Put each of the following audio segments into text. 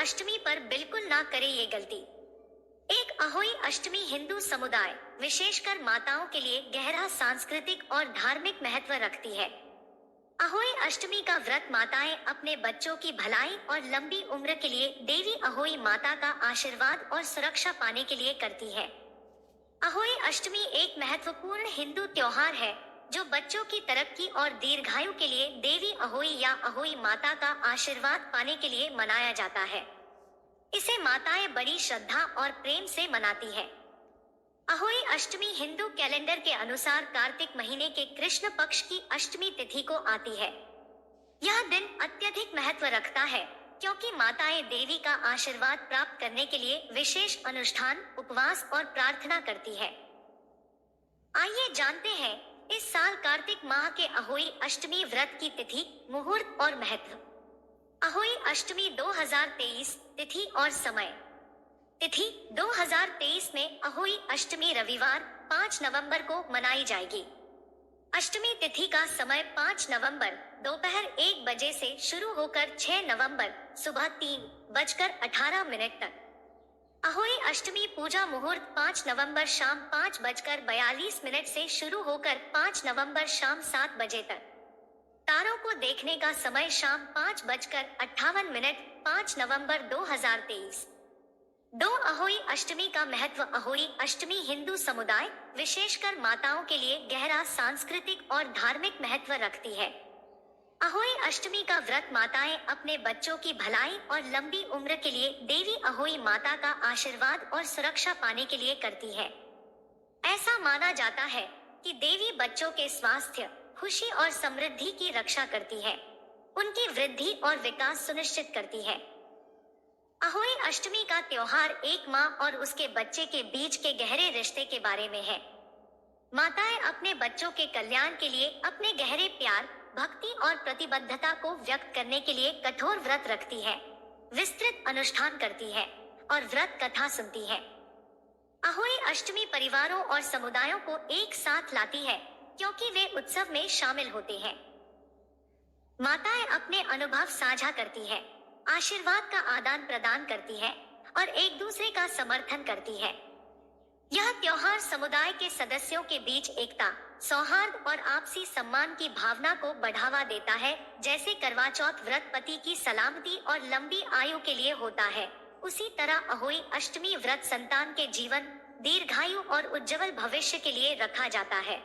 अष्टमी पर बिल्कुल ना करे ये गलती। एक अहोई अष्टमी हिंदू समुदाय, विशेषकर माताओं के लिए गहरा सांस्कृतिक और धार्मिक महत्व रखती है। अहोई अष्टमी का व्रत माताएं अपने बच्चों की भलाई और लंबी उम्र के लिए देवी अहोई माता का आशीर्वाद और सुरक्षा पाने के लिए करती है। अहोई अष्टमी एक महत्वपूर्ण हिंदू त्योहार है जो बच्चों की तरक्की और दीर्घायु के लिए देवी अहोई या अहोई माता का आशीर्वाद पाने के लिए मनाया जाता है। इसे माताएं बड़ी श्रद्धा और प्रेम से मनाती है। अहोई अष्टमी हिंदू कैलेंडर के अनुसार कार्तिक महीने के कृष्ण पक्ष की अष्टमी तिथि को आती है। यह दिन अत्यधिक महत्व रखता है क्योंकि माताएं देवी का आशीर्वाद प्राप्त करने के लिए विशेष अनुष्ठान, उपवास और प्रार्थना करती है। आइए जानते हैं इस साल कार्तिक माह के अहोई अष्टमी व्रत की तिथि, मुहूर्त और महत्व। अहोई अष्टमी 2023 तिथि और समय। तिथि 2023 में अहोई अष्टमी रविवार 5 नवंबर को मनाई जाएगी। अष्टमी तिथि का समय 5 नवंबर दोपहर 1 बजे से शुरू होकर 6 नवंबर सुबह 3:18 तक। अहोई अष्टमी पूजा मुहूर्त 5 नवंबर शाम 5:42 से शुरू होकर 5 नवंबर शाम 7 बजे तक। तारों को देखने का समय शाम 5:58 5 नवंबर 2023। 2 अहोई अष्टमी का महत्व। अहोई अष्टमी हिंदू समुदाय, विशेषकर माताओं के लिए गहरा सांस्कृतिक और धार्मिक महत्व रखती है। अहोई अष्टमी का व्रत माताएं अपने बच्चों की भलाई और लंबी उम्र के लिए देवी अहोई माता का आशीर्वाद और सुरक्षा पाने के लिए करती है। ऐसा माना जाता है कि देवी बच्चों के स्वास्थ्य, खुशी और समृद्धि की रक्षा करती है, उनकी वृद्धि और विकास सुनिश्चित करती है। अहोई अष्टमी का त्योहार एक माँ और उसके बच्चे के बीच के गहरे रिश्ते के बारे में है। माताएं अपने बच्चों के कल्याण के लिए अपने गहरे प्यार, भक्ति और प्रतिबद्धता को व्यक्त करने के लिए कठोर व्रत रखती है, विस्तृत अनुष्ठान करती है और व्रत कथा सुनती है। अहोई अष्टमी परिवारों और समुदायों को एक साथ लाती है क्योंकि वे उत्सव में शामिल होते हैं। माताएं अपने अनुभव साझा करती है, आशीर्वाद का आदान प्रदान करती है और एक दूसरे का समर्थन करती है। यह त्योहार समुदाय के सदस्यों के बीच एकता, सौहार्द और आपसी सम्मान की भावना को बढ़ावा देता है। जैसे करवा चौथ व्रत पति की सलामती और लंबी आयु के लिए होता है, उसी तरह अहोई अष्टमी व्रत संतान के जीवन, दीर्घायु और उज्जवल भविष्य के लिए रखा जाता है।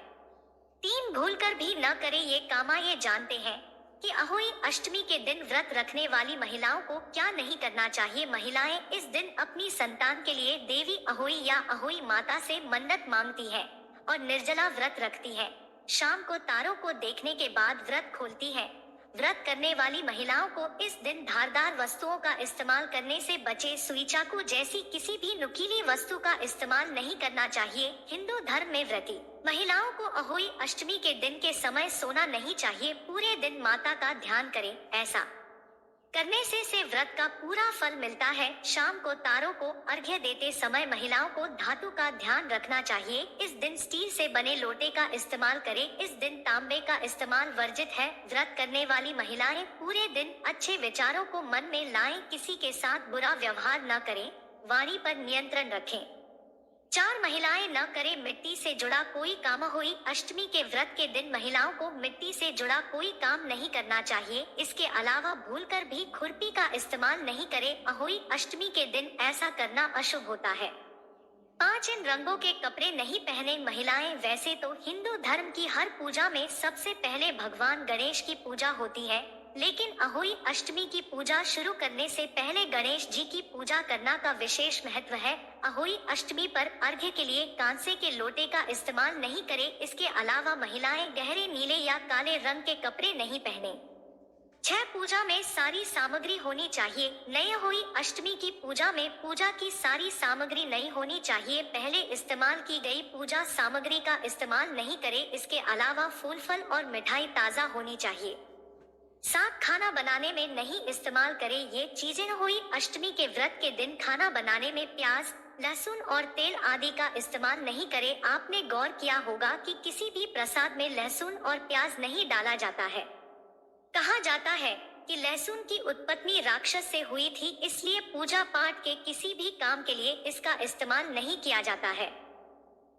3 भूलकर भी न करें ये काम। ये जानते हैं कि अहोई अष्टमी के दिन व्रत रखने वाली महिलाओं को क्या नहीं करना चाहिए। महिलाएं इस दिन अपनी संतान के लिए देवी अहोई या अहोई माता से मन्नत मांगती है और निर्जला व्रत रखती है। शाम को तारों को देखने के बाद व्रत खोलती है। व्रत करने वाली महिलाओं को इस दिन धारदार वस्तुओं का इस्तेमाल करने से बचे। सुई, चाकू जैसी किसी भी नुकीली वस्तु का इस्तेमाल नहीं करना चाहिए। हिंदू धर्म में व्रती महिलाओं को अहोई अष्टमी के दिन के समय सोना नहीं चाहिए। पूरे दिन माता का ध्यान करें। ऐसा करने से व्रत का पूरा फल मिलता है। शाम को तारों को अर्घ्य देते समय महिलाओं को धातु का ध्यान रखना चाहिए। इस दिन स्टील से बने लोटे का इस्तेमाल करें। इस दिन तांबे का इस्तेमाल वर्जित है। व्रत करने वाली महिलाएं पूरे दिन अच्छे विचारों को मन में लाएं, किसी के साथ बुरा व्यवहार न करें, वाणी पर नियंत्रण रखें। 4 महिलाएं न करें मिट्टी से जुड़ा कोई काम। अहोई अष्टमी के व्रत के दिन महिलाओं को मिट्टी से जुड़ा कोई काम नहीं करना चाहिए। इसके अलावा भूलकर भी खुरपी का इस्तेमाल नहीं करें। अहोई अष्टमी के दिन ऐसा करना अशुभ होता है। 5 इन रंगों के कपड़े नहीं पहने महिलाएं। वैसे तो हिंदू धर्म की हर पूजा में सबसे पहले भगवान गणेश की पूजा होती है, लेकिन अहोई अष्टमी की पूजा शुरू करने से पहले गणेश जी की पूजा करना का विशेष महत्व है। अहोई अष्टमी पर अर्घ्य के लिए कांसे के लोटे का इस्तेमाल नहीं करें। इसके अलावा महिलाएं गहरे नीले या काले रंग के कपड़े नहीं पहने। 6 पूजा में सारी सामग्री होनी चाहिए। नई अहोई अष्टमी की पूजा में पूजा की सारी सामग्री नई होनी चाहिए। पहले इस्तेमाल की गई पूजा सामग्री का इस्तेमाल नहीं करें। इसके अलावा फूल, फल और मिठाई ताज़ा होनी चाहिए। साग खाना बनाने में नहीं इस्तेमाल करें। ये चीजें अहोई अष्टमी के व्रत के दिन खाना बनाने में प्याज, लहसुन और तेल आदि का इस्तेमाल नहीं करें। आपने गौर किया होगा कि किसी भी प्रसाद में लहसुन और प्याज नहीं डाला जाता है। कहा जाता है कि लहसुन की उत्पत्ति राक्षस से हुई थी, इसलिए पूजा पाठ के किसी भी काम के लिए इसका इस्तेमाल नहीं किया जाता है।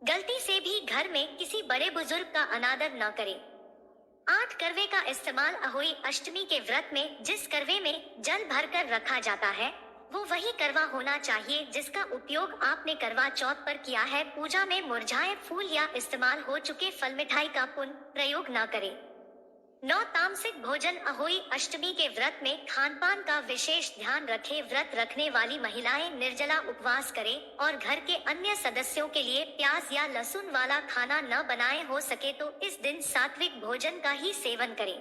गलती से भी घर में किसी बड़े बुजुर्ग का अनादर न करें। 8 करवे का इस्तेमाल अहोई अष्टमी के व्रत में जिस करवे में जल भरकर रखा जाता है, वो वही करवा होना चाहिए जिसका उपयोग आपने करवा चौथ पर किया है। पूजा में मुरझाए फूल या इस्तेमाल हो चुके फल मिठाई का पुनः प्रयोग न करें। 9 तामसिक भोजन अहोई अष्टमी के व्रत में खान पान का विशेष ध्यान रखें। व्रत रखने वाली महिलाएं निर्जला उपवास करें और घर के अन्य सदस्यों के लिए प्याज या लहसुन वाला खाना न बनाएं। हो सके तो इस दिन सात्विक भोजन का ही सेवन करें।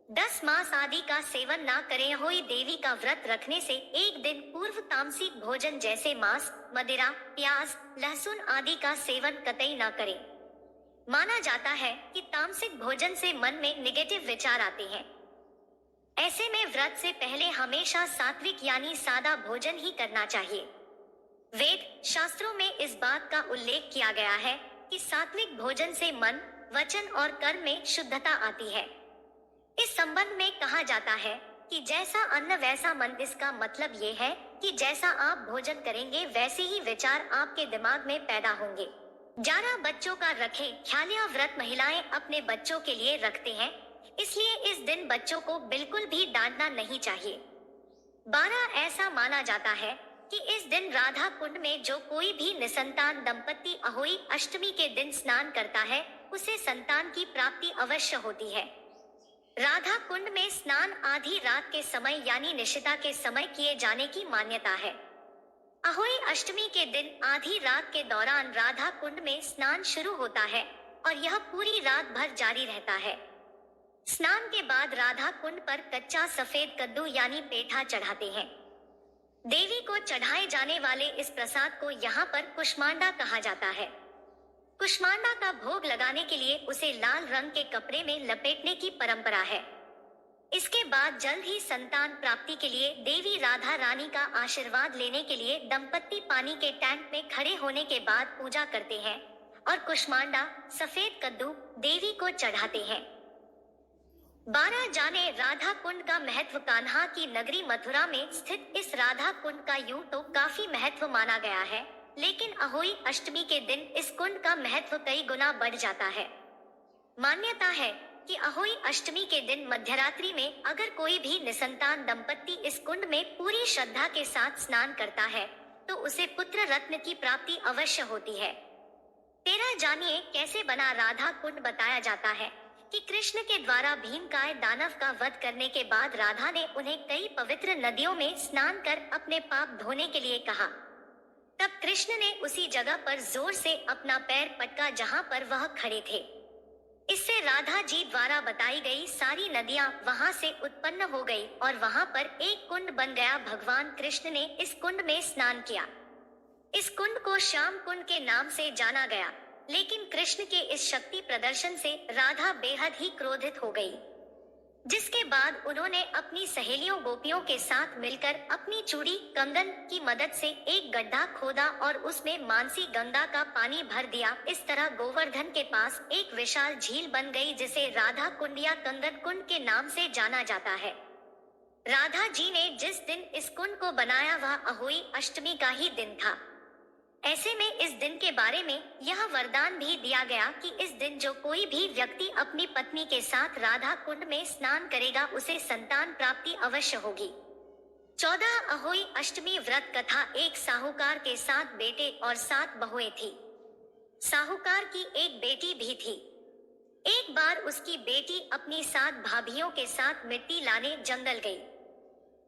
10 मांस आदि का सेवन ना करें। अहोई देवी का व्रत रखने से एक दिन पूर्व तामसिक भोजन जैसे मांस, मदिरा, प्याज, लहसुन आदि का सेवन कतई न करें। माना जाता है कि तामसिक भोजन से मन में नेगेटिव विचार आते हैं। ऐसे में व्रत से पहले हमेशा सात्विक यानी सादा भोजन ही करना चाहिए। वेद शास्त्रों में इस बात का उल्लेख किया गया है कि सात्विक भोजन से मन, वचन और कर्म में शुद्धता आती है। इस संबंध में कहा जाता है कि जैसा अन्न वैसा मन। इसका मतलब ये है कि जैसा आप भोजन करेंगे वैसे ही विचार आपके दिमाग में पैदा होंगे। 11 बच्चों का रखें ख्याल। यह व्रत महिलाएं अपने बच्चों के लिए रखते हैं, इसलिए इस दिन बच्चों को बिल्कुल भी डांटना नहीं चाहिए। 12 ऐसा माना जाता है कि इस दिन राधा कुंड में जो कोई भी निसंतान दंपत्ति अहोई अष्टमी के दिन स्नान करता है, उसे संतान की प्राप्ति अवश्य होती है। राधा कुंड में स्नान आधी रात के समय यानी निशिता के समय किए जाने की मान्यता है। अहोई अष्टमी के दिन आधी रात के दौरान राधा कुंड में स्नान शुरू होता है और यह पूरी रात भर जारी रहता है। स्नान के बाद राधा कुंड पर कच्चा सफेद कद्दू यानी पेठा चढ़ाते हैं। देवी को चढ़ाए जाने वाले इस प्रसाद को यहाँ पर कुष्मांडा कहा जाता है। कुष्मांडा का भोग लगाने के लिए उसे लाल रंग के कपड़े में लपेटने की परंपरा है। इसके बाद जल्द ही संतान प्राप्ति के लिए देवी राधा रानी का आशीर्वाद लेने के लिए दंपत्ति पानी के टैंक में खड़े होने के बाद पूजा करते हैं और कुष्मांडा सफेद कद्दू देवी को चढ़ाते हैं। 12 जाने राधा कुंड का महत्व। कान्हा की नगरी मथुरा में स्थित इस राधा कुंड का यूं तो काफी महत्व माना गया है, लेकिन अहोई अष्टमी के दिन इस कुंड का महत्व कई गुना बढ़ जाता है। मान्यता है कि अहोई अष्टमी के दिन मध्यरात्रि में अगर कोई भी निसंतान दंपत्ति इस कुंड में पूरी श्रद्धा के साथ स्नान करता है तो उसे पुत्र रत्न की प्राप्ति अवश्य होती है। 13 जानिए कैसे बना राधा कुंड। बताया जाता है कि कृष्ण के द्वारा भीमकाय दानव का वध करने के बाद राधा ने उन्हें कई पवित्र नदियों में स्नान कर अपने पाप धोने के लिए कहा। तब कृष्ण ने उसी जगह पर जोर से अपना पैर पटका जहां पर वह खड़े थे। इससे राधा जी द्वारा बताई गई सारी नदियां वहां से उत्पन्न हो गई और वहां पर एक कुंड बन गया। भगवान कृष्ण ने इस कुंड में स्नान किया। इस कुंड को श्याम कुंड के नाम से जाना गया, लेकिन कृष्ण के इस शक्ति प्रदर्शन से राधा बेहद ही क्रोधित हो गई, जिसके बाद उन्होंने अपनी सहेलियों गोपियों के साथ मिलकर अपनी चूड़ी कंगन की मदद से एक गड्ढा खोदा और उसमें मानसी गंगा का पानी भर दिया। इस तरह गोवर्धन के पास एक विशाल झील बन गई जिसे राधा कुंड या कंगन कुंड के नाम से जाना जाता है। राधा जी ने जिस दिन इस कुंड को बनाया वह अहोई अष्टमी का ही दिन था। ऐसे में इस दिन के बारे में यह वरदान भी दिया गया कि इस दिन जो कोई भी व्यक्ति अपनी पत्नी के साथ राधा कुंड में स्नान करेगा उसे संतान प्राप्ति अवश्य होगी। 14 अहोई अष्टमी व्रत कथा। एक साहूकार के 7 बेटे और 7 बहुएं थी। साहूकार की एक बेटी भी थी। एक बार उसकी बेटी अपनी 7 भाभियों के साथ मिट्टी लाने जंगल गई।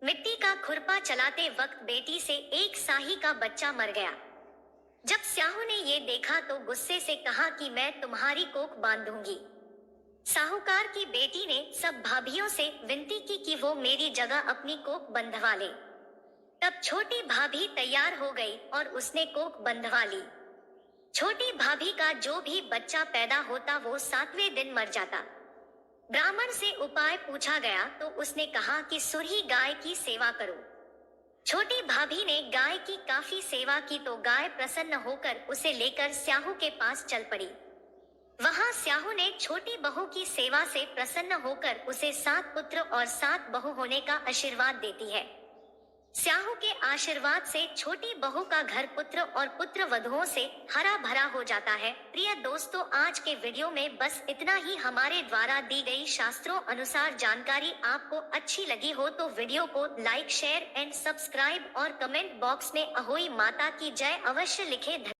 मिट्टी का खुरपा चलाते वक्त बेटी से एक साही का बच्चा मर गया। जब स्याहू ने ये देखा तो गुस्से से कहा कि मैं तुम्हारी कोख बांधूंगी। साहूकार की बेटी ने सब भाभियों से विनती की कि वो मेरी जगह अपनी कोख बंधवा ले। तब छोटी भाभी तैयार हो गई और उसने कोख बंधवा ली। छोटी भाभी का जो भी बच्चा पैदा होता वो 7वें दिन मर जाता। ब्राह्मण से उपाय पूछा गया तो उसने कहा कि सुरही गाय की सेवा करो। छोटी भाभी ने गाय की काफी सेवा की तो गाय प्रसन्न होकर उसे लेकर स्याहू के पास चल पड़ी। वहां स्याहू ने छोटी बहू की सेवा से प्रसन्न होकर उसे 7 पुत्र और 7 बहू होने का आशीर्वाद देती है। स्याहू के आशीर्वाद से छोटी बहू का घर पुत्र और पुत्र वधुओं से हरा भरा हो जाता है। प्रिय दोस्तों, आज के वीडियो में बस इतना ही। हमारे द्वारा दी गई शास्त्रों अनुसार जानकारी आपको अच्छी लगी हो तो वीडियो को लाइक, शेयर एंड सब्सक्राइब और कमेंट बॉक्स में अहोई माता की जय अवश्य लिखें।